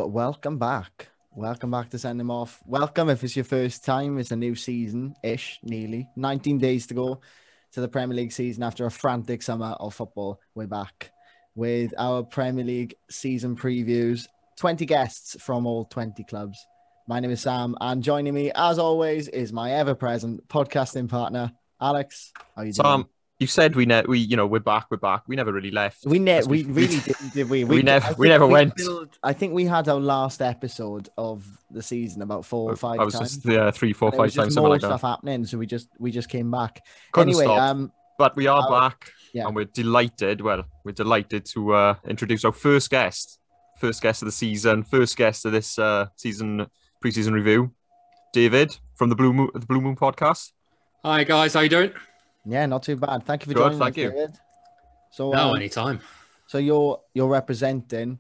welcome back. Welcome back to Send Him Off. Welcome if it's your first time. It's a new season-ish, nearly. 19 days to go to the Premier League season after a frantic summer of football. We're back with our Premier League season previews. 20 guests from all 20 clubs. My name is Sam, and joining me, as always, is my ever-present podcasting partner, Alex. How are you doing? Sam, you said we're back. We never really left. We really didn't, did we? We never went. I think we had our last episode of the season about 4 or 5 times. Just 3, 4, 5 times. Something more like stuff that. happening, so we just came back. Couldn't anyway, stop. But we are back, yeah. And we're delighted. Well, we're delighted to introduce our first guest of the season, first guest of this season preseason review, David from the Blue Moon podcast. Hi guys, how you doing? Yeah, not too bad. Thank you for joining us, David. So, anytime. So you're representing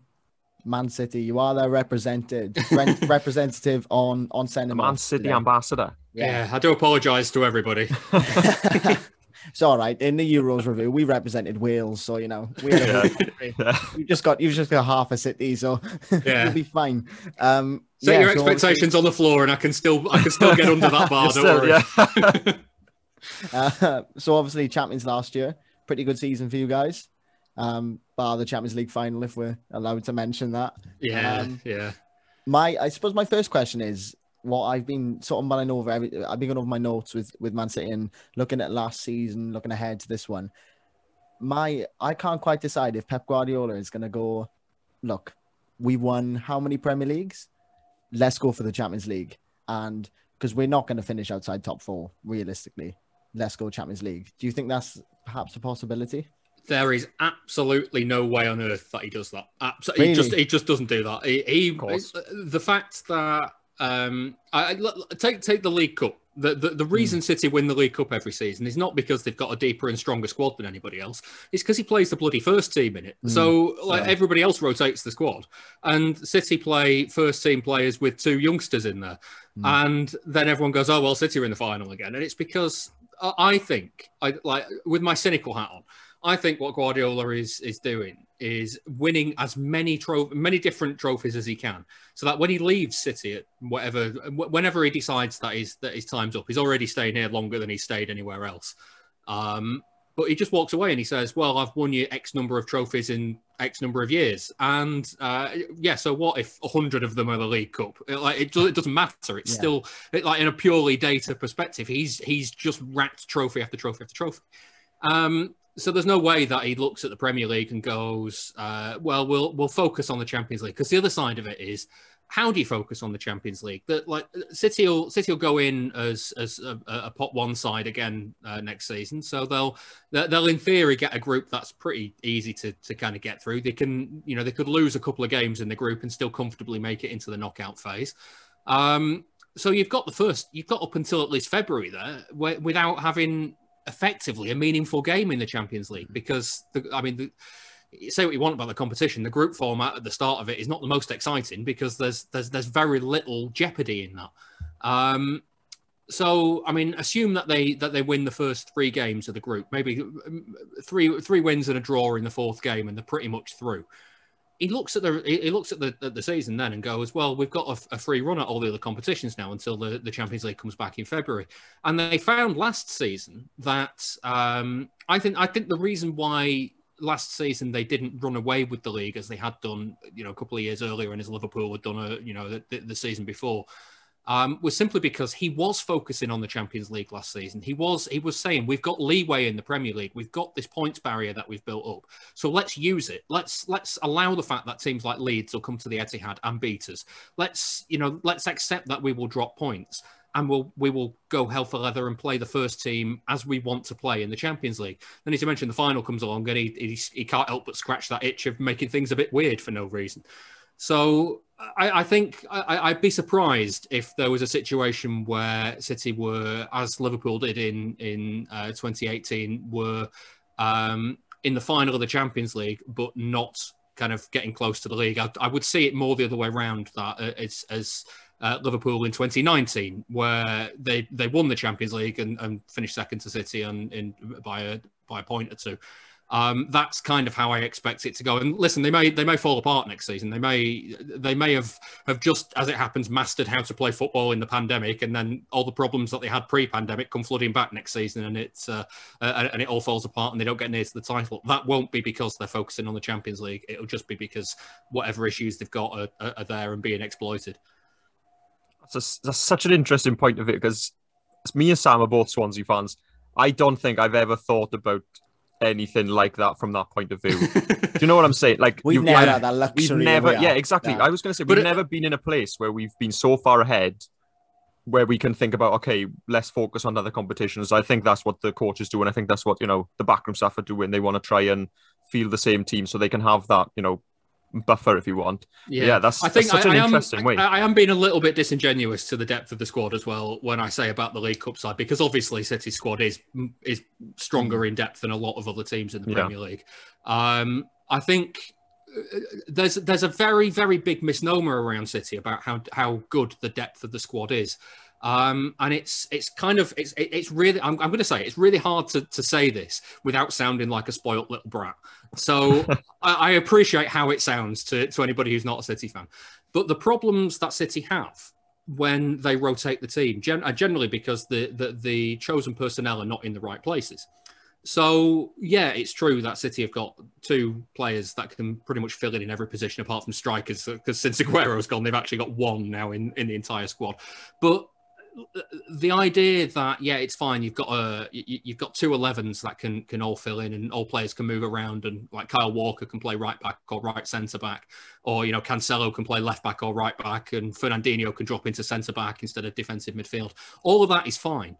Man City. You are their representative on Send Him Off. Man City ambassador. Yeah, I do apologise to everybody. It's all right. In the Euros review, we represented Wales, so you you've just got half a city, so you'll be fine. Set your expectations on the floor, and I can still get under that bar. Don't worry. So obviously Champions last year, pretty good season for you guys. Bar the Champions League final, if we're allowed to mention that. Yeah. I suppose my first question is what I've been sort of mulling over. I've been going over my notes with Man City and looking at last season, looking ahead to this one. I can't quite decide if Pep Guardiola is going to go, look, we won how many Premier Leagues? Let's go for the Champions League. And because we're not going to finish outside top 4, realistically. Let's go Champions League. Do you think that's perhaps a possibility? There is absolutely no way on earth that he does that. Really? He just doesn't do that. The fact that take the League Cup. The reason City win the League Cup every season is not because they've got a deeper and stronger squad than anybody else. It's because he plays the bloody first team in it. So everybody else rotates the squad, and City play first team players with 2 youngsters in there, and then everyone goes, "Oh well, City are in the final again." And it's because I think, with my cynical hat on, I think what Guardiola is doing is winning as many different trophies as he can, so that when he leaves City at whenever he decides that his time's up, he's already staying here longer than he's stayed anywhere else. But he just walks away and he says, "Well, I've won you X number of trophies in X number of years, and so what if 100 of them are the League Cup? It doesn't matter. It's still in a purely data perspective, he's just racked trophy after trophy after trophy." So there's no way that he looks at the Premier League and goes, "Well, we'll focus on the Champions League." Because the other side of it is, how do you focus on the Champions League? That City will go in as a pot 1 side again next season, so they'll in theory get a group that's pretty easy to kind of get through. They could lose a couple of games in the group and still comfortably make it into the knockout phase. So you've got up until at least February there without having effectively a meaningful game in the Champions League, because say what you want about the competition, the group format at the start of it is not the most exciting because there's very little jeopardy in that. So assume that they win the first 3 games of the group, maybe three wins and a draw in the 4th game, and they're pretty much through. He looks at the season then and goes, "Well, we've got a free run at all the other competitions now until the Champions League comes back in February." And they found last season that I think the reason why last season they didn't run away with the league as they had done, a couple of years earlier, and as Liverpool had done, the season before, was simply because he was focusing on the Champions League last season. He was saying, we've got leeway in the Premier League. We've got this points barrier that we've built up. So let's use it. Let's allow the fact that teams like Leeds will come to the Etihad and beat us. Let's accept that we will drop points, and we will go hell for leather and play the first team as we want to play in the Champions League. Then, as you mentioned, the final comes along, and he can't help but scratch that itch of making things a bit weird for no reason. So I think I'd be surprised if there was a situation where City were, as Liverpool did in 2018, were in the final of the Champions League, but not kind of getting close to the league. I would see it more the other way around, that it's as Liverpool in 2019, where they won the Champions League and finished second to City by a point or 2. That's kind of how I expect it to go. And listen, they may fall apart next season. They may have just, as it happens, mastered how to play football in the pandemic, and then all the problems that they had pre-pandemic come flooding back next season, and it all falls apart, and they don't get near to the title. That won't be because they're focusing on the Champions League. It'll just be because whatever issues they've got are there and being exploited. That's such an interesting point of it, because me and Sam are both Swansea fans. I don't think I've ever thought about anything like that from that point of view. Do you know what I'm saying? Like, we've never had that luxury. Yeah, exactly. Yeah. I was going to say, we've never been in a place where we've been so far ahead where we can think about, okay, let's focus on other competitions. I think that's what the coaches do, and I think that's what, the backroom staff are doing. They want to try and feel the same team so they can have that, buffer if you want. Yeah, that's such an interesting way. I am being a little bit disingenuous to the depth of the squad as well when I say about the League Cup side, because obviously City's squad is stronger in depth than a lot of other teams in the Premier League. I think there's a very, very big misnomer around City about how good the depth of the squad is. And it's really, I'm going to say it's really hard to say this without sounding like a spoilt little brat. So I appreciate how it sounds to anybody who's not a City fan. But the problems that City have when they rotate the team are generally because the chosen personnel are not in the right places. So, yeah, it's true that City have got two players that can pretty much fill in every position apart from strikers, because since Aguero's gone, they've actually got one now in the entire squad. But the idea that, yeah, it's fine, you've got two 11s that can all fill in and all players can move around, and like Kyle Walker can play right back or right centre back, or Cancelo can play left back or right back, and Fernandinho can drop into centre back instead of defensive midfield. All of that is fine,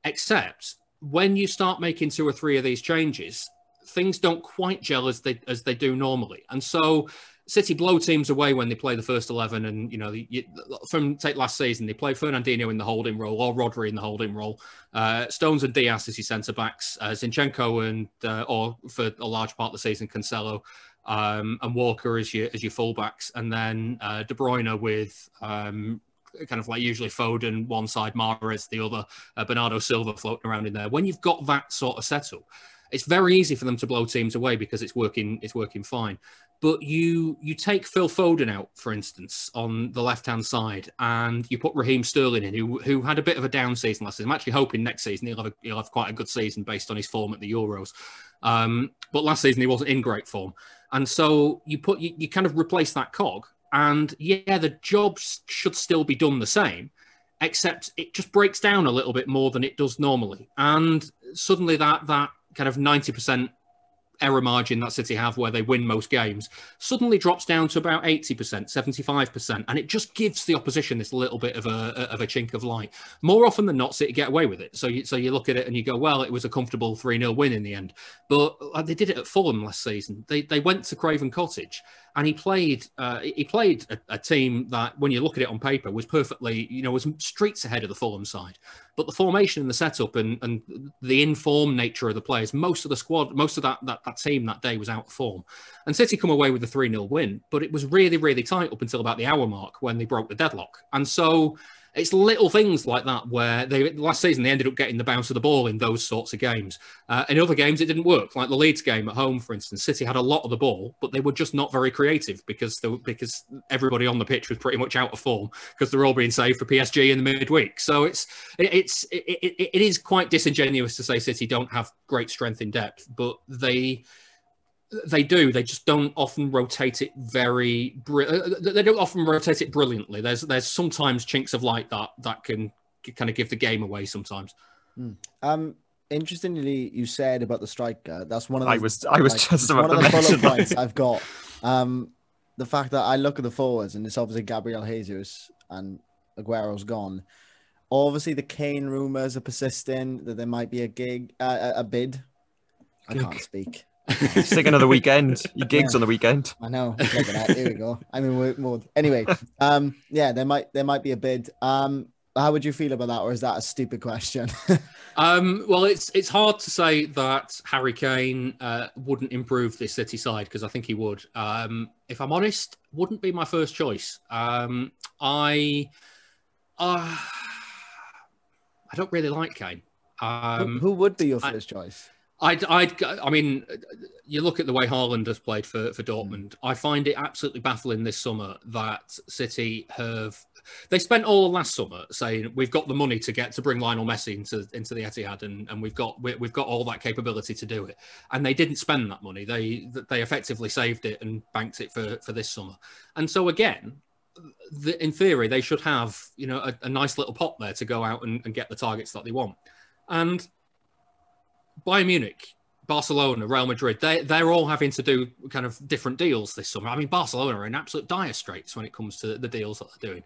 except when you start making two or three of these changes, things don't quite gel as they do normally. And so City blow teams away when they play the first 11, and from take last season, they play Fernandinho in the holding role or Rodri in the holding role, Stones and Diaz as your centre backs, Zinchenko and or for a large part of the season Cancelo, and Walker as your full backs, and then De Bruyne with kind of like usually Foden one side, Mahrez the other, Bernardo Silva floating around in there. When you've got that sort of setup, it's very easy for them to blow teams away because it's working fine. But you take Phil Foden out, for instance, on the left-hand side, and you put Raheem Sterling in, who had a bit of a down season last season. I'm actually hoping next season he'll have quite a good season based on his form at the Euros. But last season he wasn't in great form. And so you kind of replace that cog, and yeah, the job should still be done the same, except it just breaks down a little bit more than it does normally. And suddenly that kind of 90% error margin that City have where they win most games suddenly drops down to about 80%, 75%, and it just gives the opposition this little bit of a chink of light. More often than not, City get away with it. So you look at it and you go, well, it was a comfortable 3-0 win in the end. But they did it at Fulham last season. They went to Craven Cottage, and he played a team that, when you look at it on paper, was perfectly, was streets ahead of the Fulham side. But the formation and the setup and the in-form nature of the players, most of the squad, most of that team that day was out of form. And City come away with a 3-0 win, but it was really, really tight up until about the hour mark when they broke the deadlock. And so it's little things like that where last season they ended up getting the bounce of the ball in those sorts of games. In other games, it didn't work. Like the Leeds game at home, for instance, City had a lot of the ball, but they were just not very creative because everybody on the pitch was pretty much out of form because they're all being saved for PSG in the midweek. So it is quite disingenuous to say City don't have great strength in depth, but they do. They just don't often rotate it they don't often rotate it brilliantly. There's sometimes chinks of light that can kind of give the game away sometimes. Interestingly, you said about the striker. That's one of the, I was just about to mention bullet points I've got. The fact that I look at the forwards and it's obviously Gabriel Jesus and Aguero's gone. Obviously, the Kane rumors are persisting that there might be a bid. I can't speak. Sticking of the weekend. Your gigs on the weekend. I know. Look at that. Here we go. I'm in work mode. Anyway, yeah, there might be a bid. How would you feel about that, or is that a stupid question? Well, it's hard to say that Harry Kane wouldn't improve this City side, because I think he would. If I'm honest, wouldn't be my first choice. I don't really like Kane. Who would be your first choice? I mean, you look at the way Haaland has played for Dortmund. I find it absolutely baffling this summer that City they spent all of last summer saying we've got the money to bring Lionel Messi into the Etihad, and we've got all that capability to do it, and they didn't spend that money. They effectively saved it and banked it for this summer, and so again, in theory, they should have a nice little pot there to go out and get the targets that they want, and Bayern Munich, Barcelona, Real Madrid, they're all having to do kind of different deals this summer. I mean, Barcelona are in absolute dire straits when it comes to the deals that they're doing.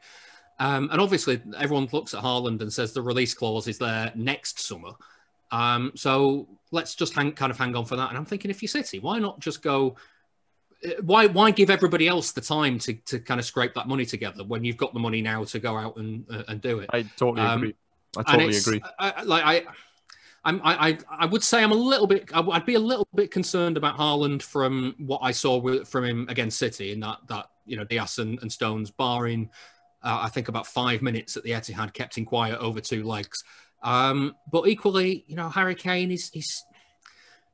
And obviously, everyone looks at Haaland and says the release clause is there next summer. So let's just hang on for that. And I'm thinking, if you're City, why not just go... Why give everybody else the time to kind of scrape that money together when you've got the money now to go out and do it? I totally agree. I totally agree. I would say I'd be a little bit concerned about Haaland from what I saw from him against City in that Diaz and Stones, barring I think about 5 minutes at the Etihad, kept him quiet over 2 legs. But equally, Harry Kane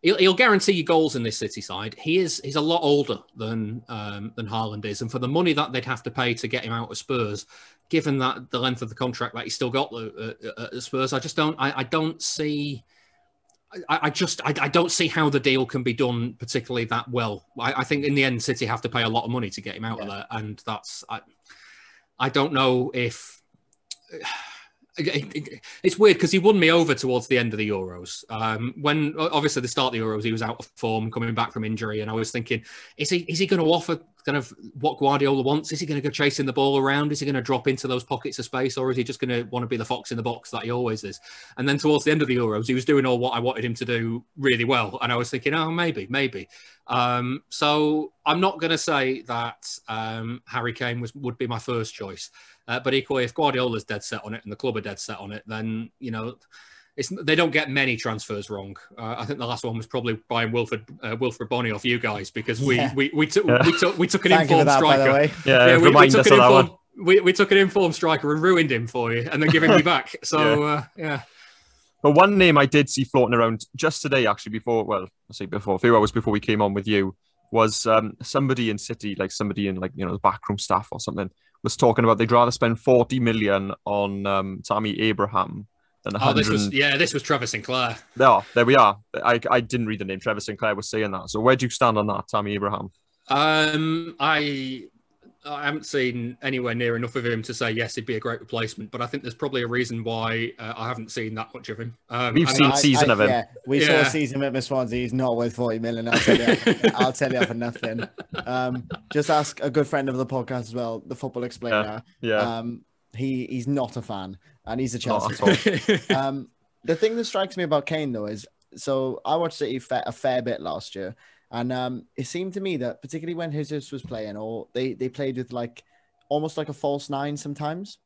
he'll guarantee you goals in this City side. He's a lot older than Haaland is, and for the money that they'd have to pay to get him out of Spurs, given that the length of the contract that he's still got at Spurs, I don't see how the deal can be done particularly that well. I think in the end, City have to pay a lot of money to get him out of there, and I don't know if. It's weird because he won me over towards the end of the Euros. When obviously the start of the Euros, he was out of form, coming back from injury, and I was thinking, is he going to offer kind of what Guardiola wants? Is he going to go chasing the ball around? Is he going to drop into those pockets of space, or is he just going to want to be the fox in the box that he always is? And then towards the end of the Euros, he was doing all what I wanted him to do really well, and I was thinking, oh, maybe. So I'm not going to say that Harry Kane would be my first choice. But equally, if Guardiola's dead set on it and the club are dead set on it, then, they don't get many transfers wrong. I think the last one was probably buying Wilfred Bony off you guys, because we took an informed striker. We took an informed striker and ruined him for you, and then give him me back. So But one name I did see floating around just today, actually, a few hours before we came on with you, was somebody in City, like somebody in the backroom staff or something, was talking about they'd rather spend 40 million on Tammy Abraham than 100. This was Trevor Sinclair. Yeah, there we are. I didn't read the name. Trevor Sinclair was saying that. So where do you stand on that, Tammy Abraham? I haven't seen anywhere near enough of him to say yes, he'd be a great replacement. But I think there's probably a reason why I haven't seen that much of him. We've seen a season of him. Yeah, we saw a season of him at Swansea. He's not worth 40 million. I'll tell you for nothing. Just ask a good friend of the podcast as well, the Football Explainer. He's not a fan, and he's a Chelsea fan. The thing that strikes me about Kane, though, is so I watched City a fair bit last year. And it seemed to me that particularly when Jesus was playing, or they played with almost like a false 9 sometimes,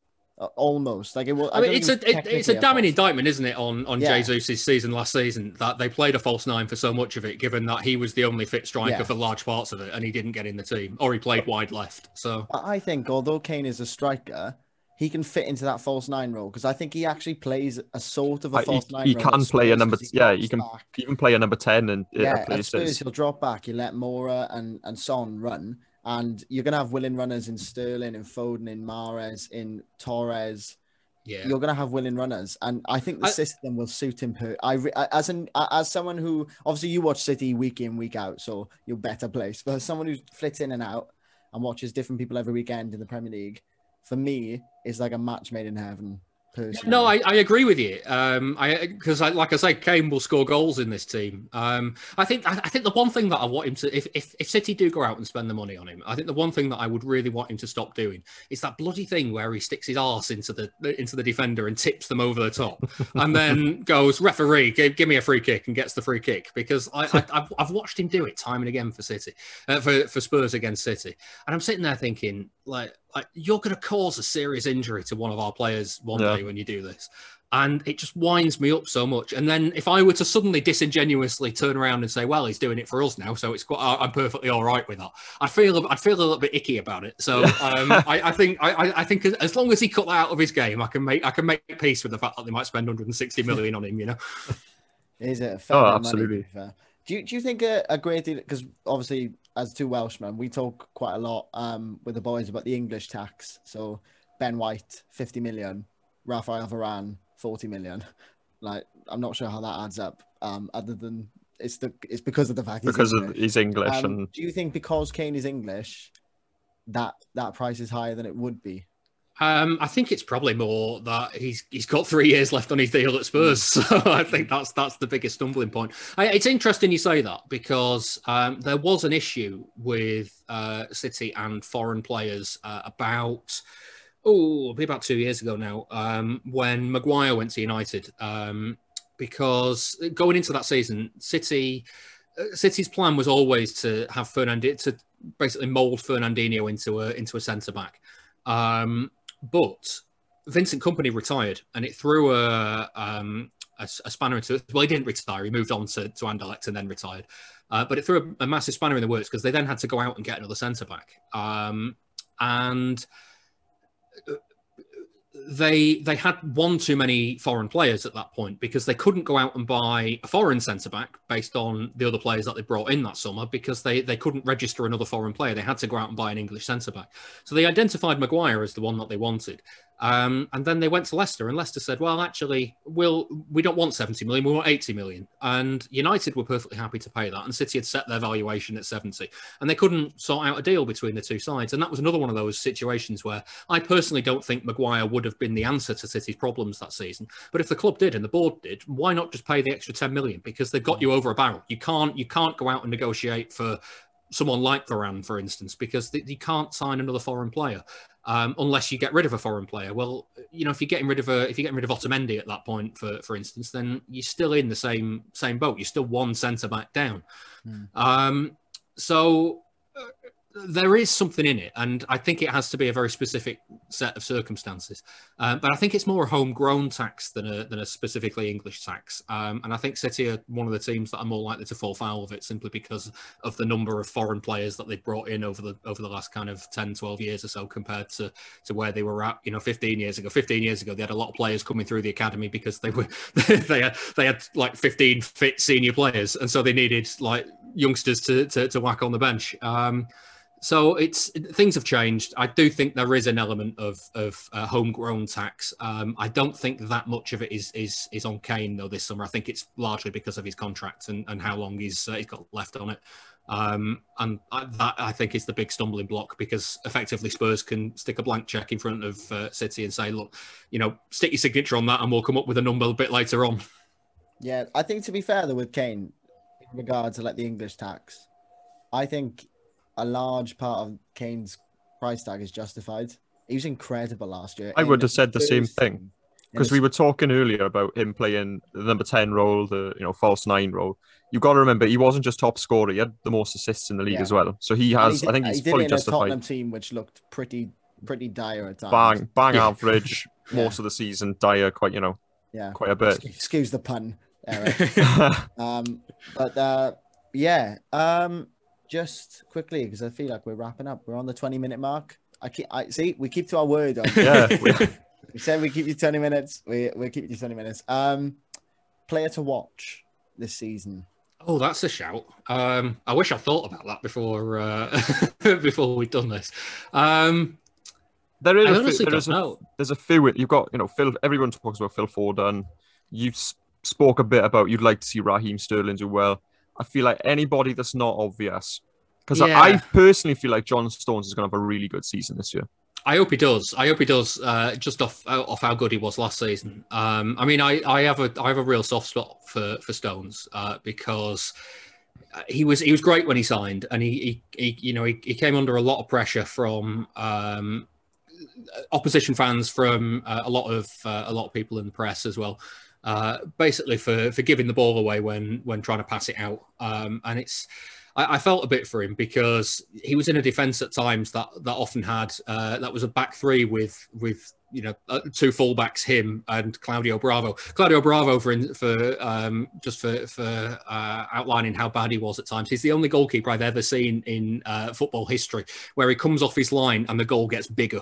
almost like it was. It's a damning indictment, isn't it, on Jesus' season last season, that they played a false 9 for so much of it, given that he was the only fit striker for large parts of it, and he didn't get in the team, or he played wide left. So I think although Kane is a striker, he can fit into that false 9 role, because I think he actually plays a sort of a false 9 role. He can play a number. He can even play a number 10 and at Spurs he'll drop back. You let Moura and Son run, and you're gonna have willing runners in Sterling, in Foden, in Mahrez, in Torres. Yeah, you're gonna have willing runners, and I think the system will suit him. As someone who obviously you watch City week in, week out, so you're better placed. But as someone who flits in and out and watches different people every weekend in the Premier League, for me, it's like a match made in heaven. Personally. No, I agree with you. Because like I say, Kane will score goals in this team. I think the one thing that I want him to, if City do go out and spend the money on him, I think the one thing that I would really want him to stop doing is that bloody thing where he sticks his arse into the defender and tips them over the top, and then goes, referee, give me a free kick, and gets the free kick. Because I've watched him do it time and again for City, for Spurs against City, and I'm sitting there thinking, like you're going to cause a serious injury to one of our players one day when you do this. And it just winds me up so much. And then if I were to suddenly disingenuously turn around and say, well, he's doing it for us now, so I'm perfectly all right with that, I'd feel a little bit icky about it. So I think as long as he cut that out of his game, I can make peace with the fact that they might spend 160 million on him, Is it a fair Oh, bit of absolutely. money, to be fair. Do you think a great deal, because obviously as two Welshmen, we talk quite a lot with the boys about the English tax. So Ben White, 50 million, Rafael Varane, 40 million. Like, I'm not sure how that adds up. Other than it's because of the fact he's Because English. he's English. And Do you think because Kane is English, that price is higher than it would be? I think it's probably more that he's got 3 years left on his deal at Spurs, so I think that's the biggest stumbling point. It's interesting you say that, because there was an issue with City and foreign players about 2 years ago now, when Maguire went to United, because going into that season, City's plan was always to have to basically mould Fernandinho into a centre back. But Vincent Kompany retired, and it threw a spanner into it. Well, he didn't retire; he moved on to Anderlecht and then retired. But it threw a massive spanner in the works, because they then had to go out and get another centre back, and they had one too many foreign players at that point, because they couldn't go out and buy a foreign centre back based on the other players that they brought in that summer, because they couldn't register another foreign player. They had to go out and buy an English centre back. So they identified Maguire as the one that they wanted. And then they went to Leicester, and Leicester said, well, actually, we don't want 70 million, we want 80 million. And United were perfectly happy to pay that, and City had set their valuation at 70. And they couldn't sort out a deal between the two sides. And that was another one of those situations where I personally don't think Maguire would have been the answer to City's problems that season. But if the club did and the board did, why not just pay the extra 10 million? Because they've got you over a barrel. You can't go out and negotiate for someone like Varane, for instance, because you can't sign another foreign player. Unless you get rid of a foreign player. Well, if you're getting rid of Otamendi at that point, for instance, then you're still in the same boat. You're still one centre back down. So there is something in it, and I think it has to be a very specific set of circumstances. But I think it's more a homegrown tax than a specifically English tax. And I think City are one of the teams that are more likely to fall foul of it, simply because of the number of foreign players that they've brought in over the last kind of 10, 12 years or so, compared to where they were at 15 years ago. 15 years ago, they had a lot of players coming through the academy because they had like 15 fit senior players, and so they needed like youngsters to whack on the bench. So things have changed. I do think there is an element of homegrown tax. I don't think that much of it is on Kane though this summer. I think it's largely because of his contract and how long he's got left on it. And that I think is the big stumbling block, because effectively Spurs can stick a blank check in front of City and say, look, stick your signature on that, and we'll come up with a number a bit later on. Yeah, I think, to be fair though, with Kane, in regards to like the English tax, I think a large part of Kane's price tag is justified. He was incredible last year. I would have said the same thing, because we were talking earlier about him playing the number 10 role, the false 9 role. You've got to remember, he wasn't just top scorer; he had the most assists in the league as well. So he has. I think he's fully justified. A Tottenham team which looked pretty dire at times. Bang average most of the season. Dire, quite a bit. Excuse the pun, Eric. Just quickly, because I feel like we're wrapping up. We're on the 20-minute mark. We keep to our word. We said we keep you 20 minutes. We keep you 20 minutes. Player to watch this season. Oh, that's a shout. I wish I thought about that before we'd done this. There's a few. You've got Phil. Everyone talks about Phil Foden. You spoke a bit about you'd like to see Raheem Sterling do well. I feel like anybody that's not obvious, because I personally feel like John Stones is going to have a really good season this year. I hope he does. Just off how good he was last season. I have a real soft spot for Stones because he was great when he signed, and he came under a lot of pressure from opposition fans, from a lot of people in the press as well. Basically for giving the ball away when trying to pass it out. And I felt a bit for him, because he was in a defence at times that often had that was a back three with two fullbacks, him and Claudio Bravo. Claudio Bravo, for outlining how bad he was at times. He's the only goalkeeper I've ever seen in football history where he comes off his line and the goal gets bigger.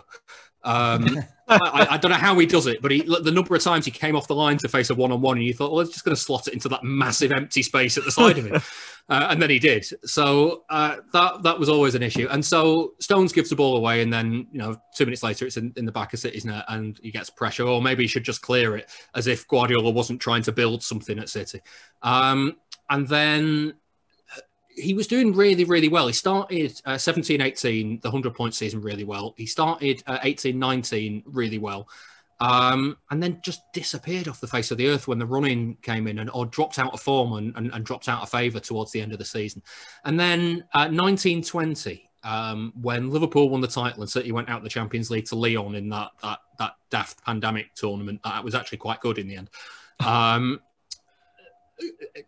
I don't know how he does it, but the number of times he came off the line to face a one-on-one and you thought, well, it's just going to slot it into that massive empty space at the side of it. And then he did. So that was always an issue. And so Stones gives the ball away, and then 2 minutes later it's in the back of City's net and he gets pressure. Or maybe he should just clear it, as if Guardiola wasn't trying to build something at City. And then he was doing really, really well. He started 17-18, the 100-point season, really well. He started 18-19 really well. And then just disappeared off the face of the earth when the run-in came in, or dropped out of form and dropped out of favour towards the end of the season. And then 19-20, when Liverpool won the title and City went out of the Champions League to Lyon in that daft pandemic tournament, that was actually quite good in the end.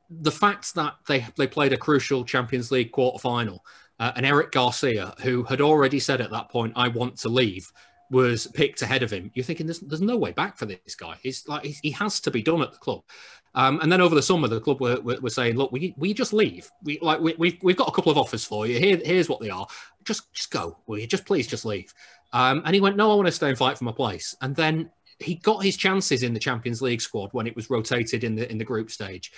The fact that they played a crucial Champions League quarter-final, and Eric Garcia, who had already said at that point, I want to leave, was picked ahead of him. You're thinking, there's no way back for this guy. He has to be done at the club. And then over the summer, the club were saying, look, we just leave. We've got a couple of offers for you. Here's what they are. Just go. Will you please just leave? And he went, no, I want to stay and fight for my place. And then he got his chances in the Champions League squad when it was rotated in the group stage.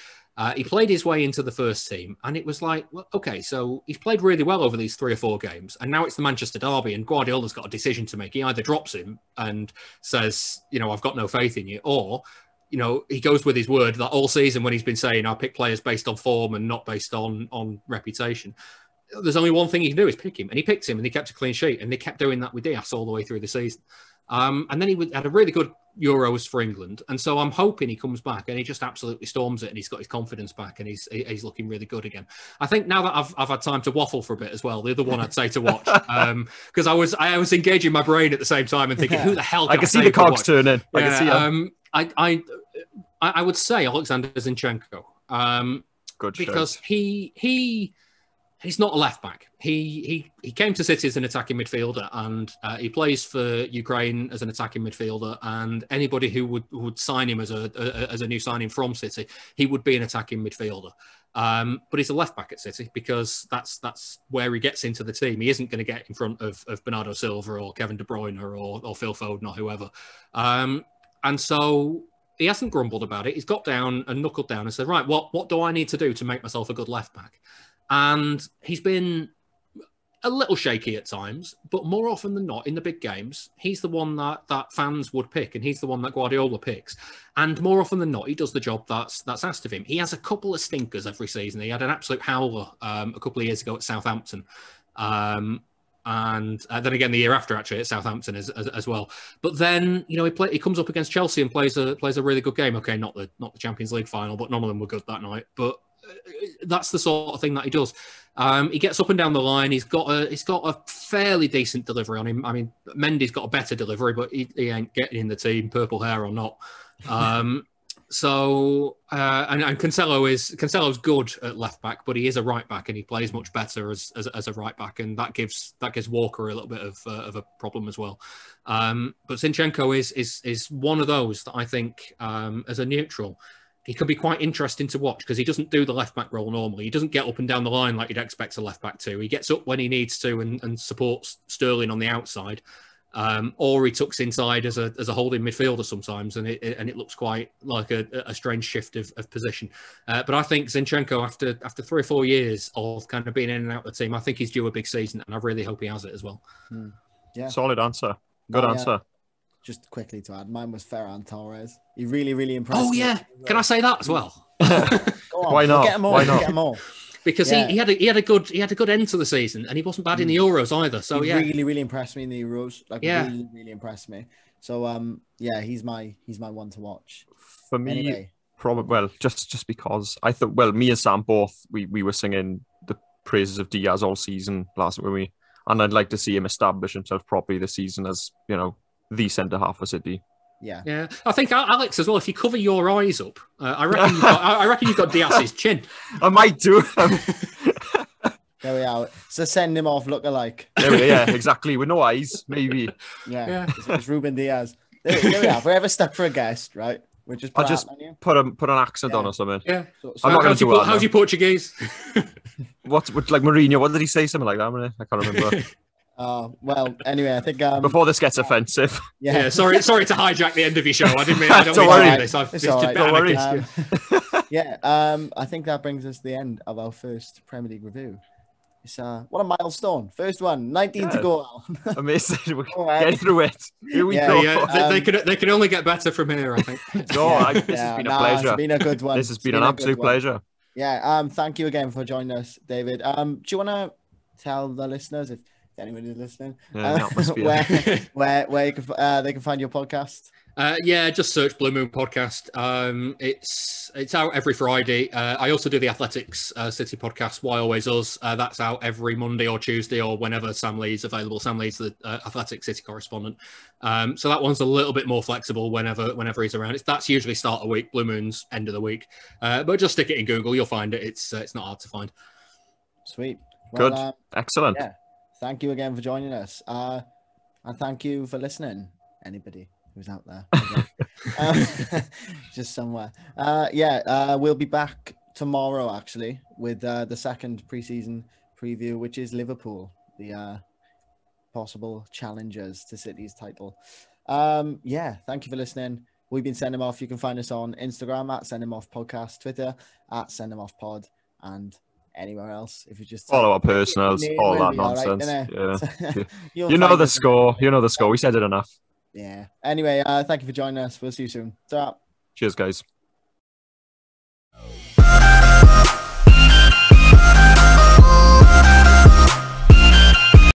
He played his way into the first team, and it was like, well, okay, so he's played really well over these 3 or 4 games, and now it's the Manchester derby, and Guardiola's got a decision to make. He either drops him and says, I've got no faith in you, or he goes with his word that all season when he's been saying, I pick players based on form and not based on reputation. There's only one thing he can do is pick him, and he picked him, and he kept a clean sheet, and they kept doing that with Diaz all the way through the season. And then he had a really good Euros for England, and so I'm hoping he cocomes back and he just absolutely storms it, and he's got his confidence back, and he's looking really good again. I think now that I've had time to waffle for a bit as well, the other one I'd say to watch, because I was engaging my brain at the same time and thinking, who the hell? I can see the cogs turning. I can see him. I would say Alexander Zinchenko, good, because he's not a left back. He came to City as an attacking midfielder, and he plays for Ukraine as an attacking midfielder. And anybody who would sign him as a new signing from City, he would be an attacking midfielder. But he's a left back at City because that's where he gets into the team. He isn't going to get in front of Bernardo Silva or Kevin De Bruyne or Phil Foden or whoever. And so he hasn't grumbled about it. He's got down and knuckled down and said, right, what do I need to do to make myself a good left back? And he's been a little shaky at times, but more often than not in the big games, he's the one that fans would pick, and he's the one that Guardiola picks. And more often than not, he does the job that's asked of him. He has a couple of stinkers every season. He had an absolute howler a couple of years ago at Southampton. And then again the year after, actually, at Southampton as well. But then he comes up against Chelsea and plays a really good game. Okay, not the Champions League final, but none of them were good that night. But that's the sort of thing that he does. He gets up and down the line. He's got a fairly decent delivery on him. I mean, Mendy's got a better delivery, but he ain't getting in the team, purple hair or not. So Cancelo's good at left back, but he is a right back, and he plays much better as a right back, and that gives Walker a little bit of a problem as well. But Zinchenko is one of those that I think as a neutral, he could be quite interesting to watch, because he doesn't do the left-back role normally. He doesn't get up and down the line like you'd expect a left-back to. He gets up when he needs to and supports Sterling on the outside, or he tucks inside as a holding midfielder sometimes, and it looks quite like a strange shift of position. But I think Zinchenko, after 3 or 4 years of kind of being in and out of the team, I think he's due a big season, and I really hope he has it as well. Yeah, solid answer. Good answer. Just quickly to add, mine was Ferran Torres. He really, really impressed me. Oh, yeah. Can I say that as well? Go on, Why not? Get them all. Why not? Get them all. Because he had a good end to the season, and he wasn't bad in the Euros either. So he really, really impressed me in the Euros. Really, really impressed me. So he's my one to watch. For me, anyway. Probably just because I thought, me and Sam both we were singing the praises of Diaz all season last week, and I'd like to see him establish himself properly this season as the centre half for City. Yeah. I think Alex as well. If you cover your eyes up, I reckon you've got Diaz's chin. I might do. There we are. So send him off look-alike. Yeah, exactly. With no eyes, maybe. Yeah. It's Ruben Diaz. there we are. If we're ever stuck for a guest, right? We'll just I'll just put an accent on or something. Yeah. So I'm not going to do that. How's your Portuguese? What like Mourinho? What did he say? Something like that. I can't remember. Well, anyway, I think before this gets offensive. Yeah. Sorry to hijack the end of your show. I didn't mean. I don't Don't mean worry. to do this. Don't worry. I think that brings us to the end of our first Premier League review. It's what a milestone! First one, 19 to go. Amazing. We're getting through it. Here we go. Yeah, they can only get better from here, I think. This has been a pleasure. It's been a good one. This has been an absolute pleasure. Yeah. Thank you again for joining us, David. Do you want to tell the listeners, if anybody is listening, where you can they can find your podcast? Just search Blue Moon Podcast. It's out every Friday. I also do the Athletics City podcast, Why Always Us. That's out every Monday or Tuesday or whenever Sam Lee's available. Sam Lee's the Athletic City correspondent. So that one's a little bit more flexible whenever he's around. That's usually start of week. Blue Moon's end of the week. But just stick it in Google. You'll find it. It's not hard to find. Sweet. Well, good. Excellent. Yeah. Thank you again for joining us. And thank you for listening, anybody who's out there. Just somewhere. We'll be back tomorrow, actually, with the second pre-season preview, which is Liverpool, the possible challengers to City's title. Thank you for listening. We've been Send Him Off. You can find us on Instagram at Send Him Off Podcast, Twitter at Send Him Off Pod, and anywhere else. If you just follow our personals, all that nonsense. Right, you know the score. You know the score. We said it enough. Yeah. Anyway, thank you for joining us. We'll see you soon. Ta-ra. Cheers, guys.